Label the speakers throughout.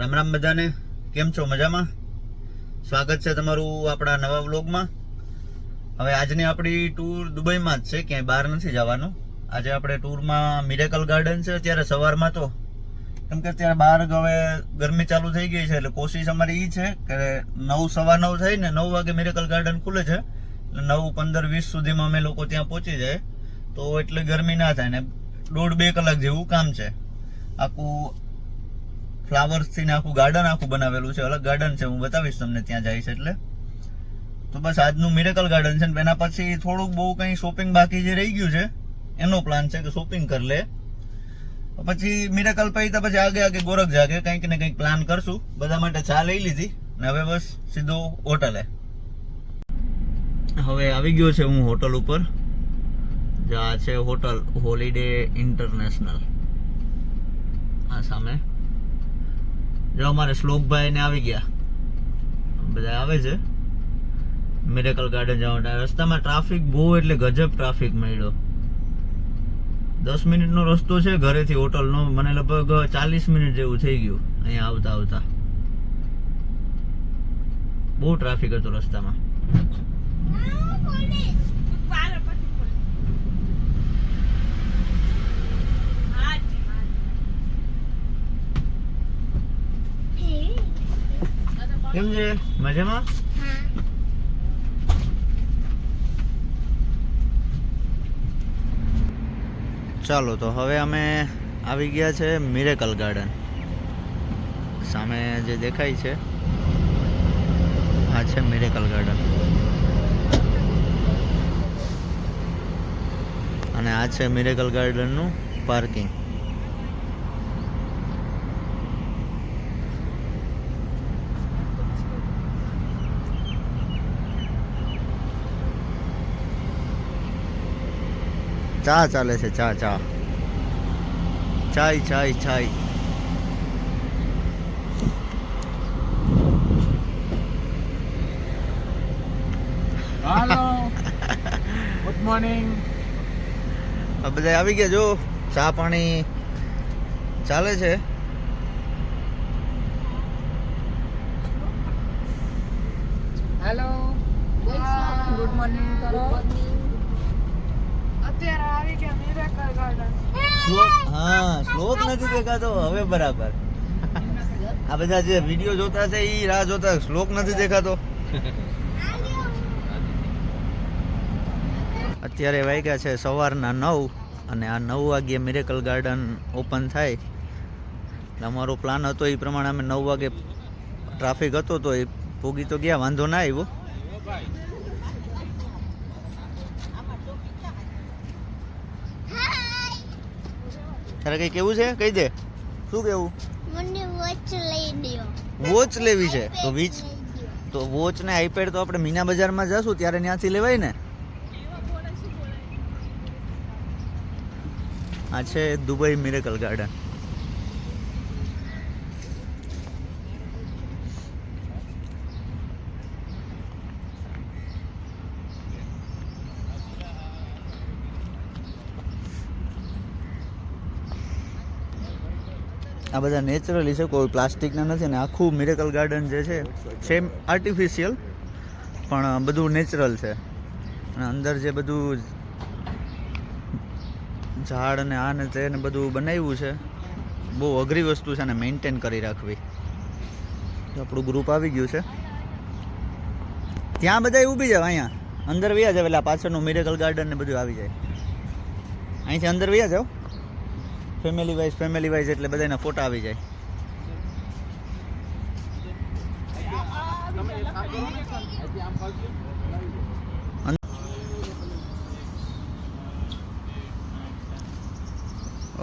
Speaker 1: રામ રામ બધાને. કેમ છો? મજામાં? સ્વાગત છે તમારું આપણા નવા વ્લોગમાં. હવે આજની આપણી ટૂર દુબઈમાં જ છે, ક્યાંય બહાર નથી જવાનું. આજે આપણે ટૂરમાં મિરેકલ ગાર્ડન છે. અત્યારે સવારમાં તો કેમ કે અત્યારે બહાર હવે ગરમી ચાલુ થઈ ગઈ છે, એટલે કોશિશ અમારી એ છે કે 9:15 થાય ને 9 વાગે મિરેકલ ગાર્ડન ખુલે છે, એટલે 9:15-20 સુધીમાં અમે લોકો ત્યાં પહોંચી જાય તો એટલે ગરમી ના થાય ને 1.5-2 કલાક જેવું કામ છે. આખું ફ્લાવર્સથી ને આખું ગાર્ડન આખું બનાવેલું છે, અલગ ગાર્ડન છે, હું બતાવીશ તમને ત્યાં જઈશ એટલે. તો બસ આજનું મિરેકલ ગાર્ડન છે ને એના પછી થોડુંક બહુ કંઈ શોપિંગ બાકી જે રહી ગયું છે એનો પ્લાન છે કે શોપિંગ કરી લે. પછી મિરેકલ પૈતા પછી આગે ગોરખ જાગે કંઈક ને કંઈક પ્લાન કરશું. બધા માટે ચા લઈ લીધી ને હવે બસ સીધો હોટલે. હવે આવી ગયો છે હું હોટલ ઉપર. જ્યાં છે હોટલ હોલિડે ઇન્ટરનેશનલ. આ સામે જો અમારે શ્લોકભાઈ ને આવી ગયા, બધા આવે છે મિરેકલ ગાર્ડન જવા માટે. રસ્તામાં ટ્રાફિક બહુ એટલે ગજબ ટ્રાફિક મળ્યો. 10 મિનિટનો રસ્તો છે ઘરેથી હોટલનો, મને લગભગ 40 મિનિટ જેવું થઈ ગયું અહીંયા આવતા આવતા. બહુ ટ્રાફિક હતો રસ્તામાં. કેમ છે? મજામાં? ચાલો તો હવે અમે આવી ગયા છે મિરેકલ ગાર્ડન. સામે જે દેખાય છે આ છે મિરેકલ ગાર્ડન અને આ છે મિરેકલ ગાર્ડનનું પાર્કિંગ. ચા ચાલે છે, ચા ચાય.
Speaker 2: હાલો, ગુડ મોર્નિંગ.
Speaker 1: બધા આવી ગયા જો, ચા પાણી ચાલે છે.
Speaker 2: હેલો, ગુડ મોર્નિંગ કરો. અત્યારે આવી ગયા મિરેકલ ગાર્ડન.
Speaker 1: હા, શ્લોક નથી દેખાતો હવે બરાબર. આ બધા જે વિડીયો જોતા છે એ રાહ જોતા, શ્લોક નથી દેખાતો. અત્યારે વાગ્યા છે સવારના 9 અને આ 9 વાગ્યે મિરેકલ ગાર્ડન ઓપન થાય. અમારો પ્લાન હતો એ પ્રમાણે અમે 9 વાગે ટ્રાફિક હતો તો એ પોગી તો ગયા, વાંધો ના આવ્યો. તારે કઈ કેવું છે? કહી દે, શું કેવું?
Speaker 3: મને વોચ લઈ દો.
Speaker 1: વોચ લેવી છે તો વોચ ને આઈપેડ તો આપણે મીના બજારમાં જશું ત્યારે ત્યાંથી લેવાય ને. આ છે દુબઈ મિરેકલ ગાર્ડન. આ બધા નેચરલી છે, કોઈ પ્લાસ્ટિકના નથી. ને આખું મિરેકલ ગાર્ડન જે છે સેમ આર્ટિફિશિયલ પણ બધું નેચરલ છે. અને અંદર જે બધું ઝાડ ને આ ને તે ને બધું બનાવ્યું છે બહુ અઘરી વસ્તુ છે ને મેન્ટેન કરી રાખવી. આપણું ગ્રુપ આવી ગયું છે. ત્યાં બધા ઊભી જાવ, અહીંયા અંદર વ્યા જાવ એટલે આ પાછળનું મિરેકલ ગાર્ડન ને બધું આવી જાય. અહીંથી અંદર વ્યા જાવ ફેમિલી વાઇઝ એટલે બધાના ફોટા આવી જાય.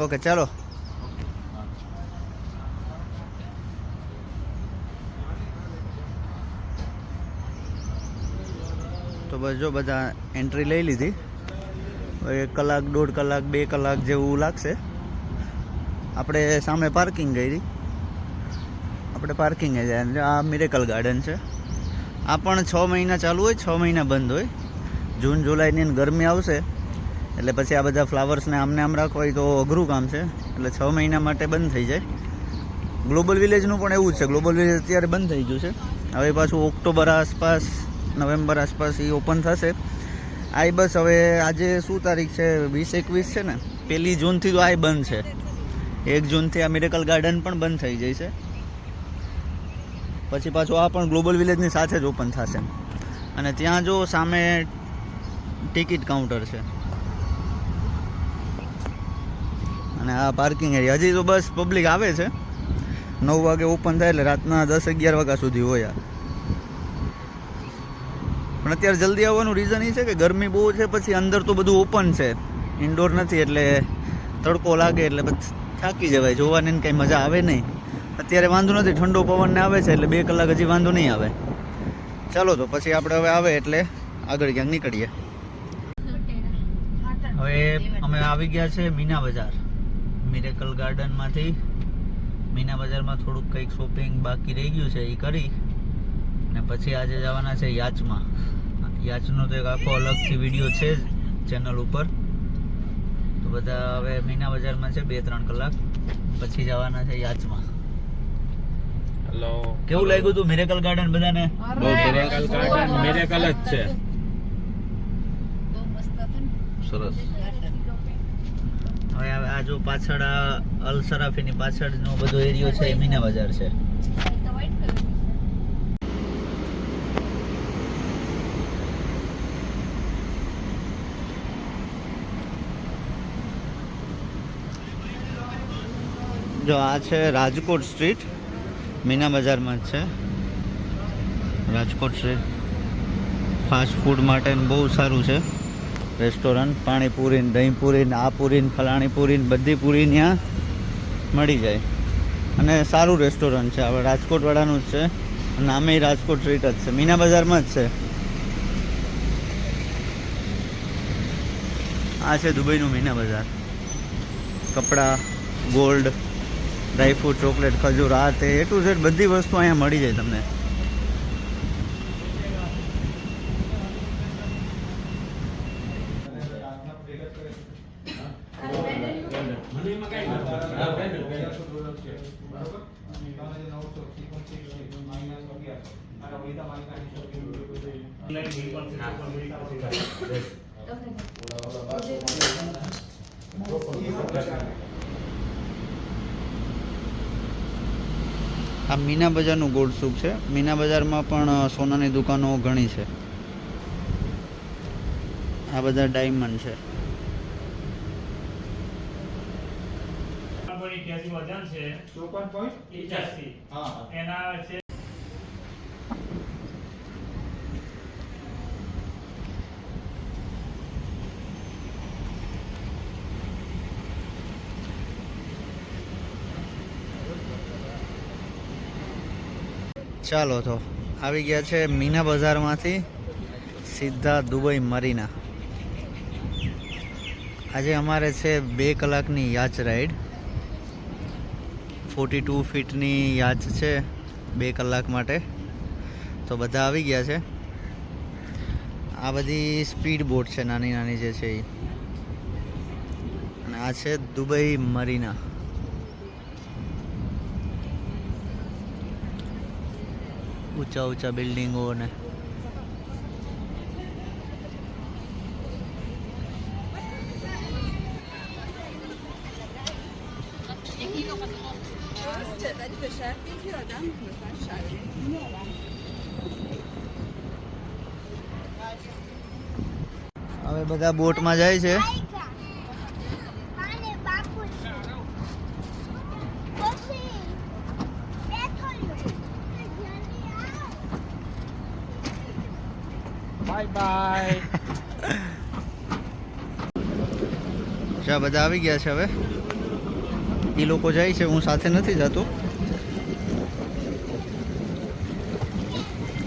Speaker 1: ઓકે ચાલો. તો બસ જો બધા એન્ટ્રી લઈ લીધી. 1 કલાક 1.5 કલાક 2 કલાક જેવું લાગશે. આપણે સામે પાર્કિંગ કરી, આપણે પાર્કિંગ જાય. આ મિરેકલ ગાર્ડન છે. આ પણ 6 મહિના ચાલુ હોય, 6 મહિના બંધ હોય. જૂન જુલાઈની ગરમી આવશે એટલે પછી આ બધા ફ્લાવર્સને આમને આમ રાખવા હોય તો અઘરું કામ છે, એટલે 6 મહિના માટે બંધ થઈ જાય. ગ્લોબલ વિલેજનું પણ એવું જ છે. ગ્લોબલ વિલેજ અત્યારે બંધ થઈ ગયું છે. હવે પાછું ઓક્ટોબર આસપાસ, નવેમ્બર આસપાસ એ ઓપન થશે. આ બસ હવે આજે શું તારીખ છે? 20-21 છે ને. 1 જૂનથી તો આ બંધ છે. 1 જૂનથી આ મિરેકલ ગાર્ડન પણ બંધ થઈ જાય છે. પછી પાછું આ પણ ગ્લોબલ વિલેજની સાથે જ ઓપન થશે. અને ત્યાં જો સામે ટિકિટ કાઉન્ટર છે અને આ પાર્કિંગ એરિયા. હજી તો બસ પબ્લિક આવે છે. 9 વાગે ઓપન થાય એટલે રાતના 10-11 વાગ્યા સુધી હોય. પણ અત્યારે જલ્દી આવવાનું રીઝન એ છે કે ગરમી બહુ છે. પછી અંદર તો બધું ઓપન છે, ઇન્ડોર નથી, એટલે તડકો લાગે એટલે પછી થાકી જવાય. જોવાની કંઈ મજા આવે નહીં. અત્યારે વાંધો નથી, ઠંડો પવન ને આવે છે એટલે 2 કલાક હજી વાંધો નહીં આવે. ચાલો તો પછી આપણે હવે આવે એટલે આગળ ક્યાંક નીકળીએ. હવે અમે આવી ગયા છે મીના બજાર. મિરેકલ ગાર્ડનમાંથી મીના બજારમાં થોડુંક કંઈક શોપિંગ બાકી રહી ગયું છે એ કરી અને પછી આજે જવાના છે યાચમાં. યાચનો તો એક આખો અલગથી વિડીયો છે જ ચેનલ ઉપર. તો બધા હવે મીના બજારમાં છે 2-3 કલાક, પછી જવાના છે યાચમાં.
Speaker 4: હેલો,
Speaker 1: કેવું લાગ્યું તું મિરેકલ ગાર્ડન બધાને?
Speaker 4: બહુ મિરેકલ ગાર્ડન મિરેકલ જ છે.
Speaker 1: સરસ. હવે આ જો પાછળ આ અલ સરાફીની પાછળનો બધો એરિયો છે એ મીના બજાર છે. જો આ છે રાજકોટ સ્ટ્રીટ, મીના બજારમાં જ છે રાજકોટ સ્ટ્રીટ. ફાસ્ટ ફૂડ માટે બહુ સારું છે રેસ્ટોરન્ટ. પાણીપુરી, દહીંપુરી, આ પૂરી, ફલાણી પૂરી, બધી પૂરી ત્યાં મળી જાય અને સારું રેસ્ટોરન્ટ છે. આપણે રાજકોટવાળાનું જ છે. નામે રાજકોટ સ્ટ્રીટ જ છે, મીના બજારમાં જ છે. આ છે દુબઈનું મીના બજાર. કપડાં, ગોલ્ડ, ડ્રાયફ્રૂટ, ચોકલેટ, ખજૂર, આ તે A to Z બધી વસ્તુ અહીંયા મળી જાય તમને. આ મીના બજારનું ગોલ્ડ સુક છે. મીના બજારમાં પણ સોનાની દુકાનો ઘણી છે. આ બધા ડાયમંડ છે. ચાલો તો આવી ગયા છે મીના બજારમાંથી સીધા દુબઈ મરીના. આજે અમારે છે 2 કલાકની યાચ રાઈડ. 42 ફીટની યાચ છે 2 કલાક માટે. તો બધા આવી ગયા છે. આ બધી સ્પીડ બોટ છે, નાની નાની જે છે એ. અને આ છે દુબઈ મરીના. ઊંચા ઊંચા બિલ્ડિંગો ને હવે બધા બોટમાં જાય છે.
Speaker 4: Bye bye.
Speaker 1: બધા આવી ગયા છે. હવે એ લોકો જાય છે, હું સાથે નથી જતો.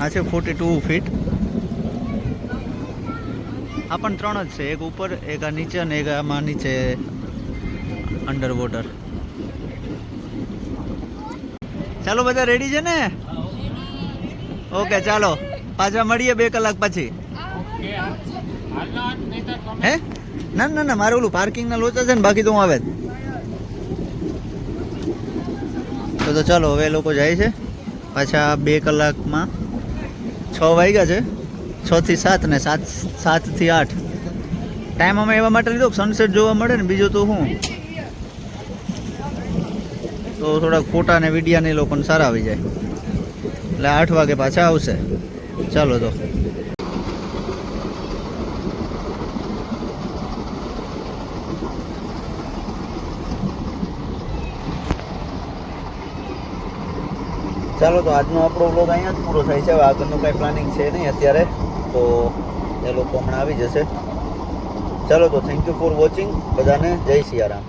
Speaker 1: આ છે 42 ફીટ. આ પણ 3 જ છે, એક ઉપર, એક આ નીચે અને એક આમાં નીચે અંડર વોટર. ચાલો બધા રેડી છે ને? ઓકે ચાલો પાછા મળીએ 2 કલાક પછી. હે ના ના ના, મારે ઓલું પાર્કિંગના લોચા છે ને, બાકી તો હું આવે જ. તો ચાલો હવે એ લોકો જાય છે પાછા 2 કલાકમાં. 6 વાગ્યા છે, 6 થી 7 ને 7 થી 8. ટાઈમ અમે એવા માટે લીધો સનસેટ જોવા મળે ને, બીજું તો શું, તો થોડાક ફોટા ને વિડીયા ને લોકોને સારા આવી જાય, એટલે 8 વાગે પાછા આવશે. ચાલો તો ચાલો તો આજનો આપણો વ્લોગ અહીંયા જ પૂરો થાય છે. હવે આગળનું કાંઈ પ્લાનિંગ છે નહીં અત્યારે, તો એ લોકો હમણાં આવી જશે. ચાલો તો થેન્ક યુ ફોર વોચિંગ. બધાને જય સિયારામ.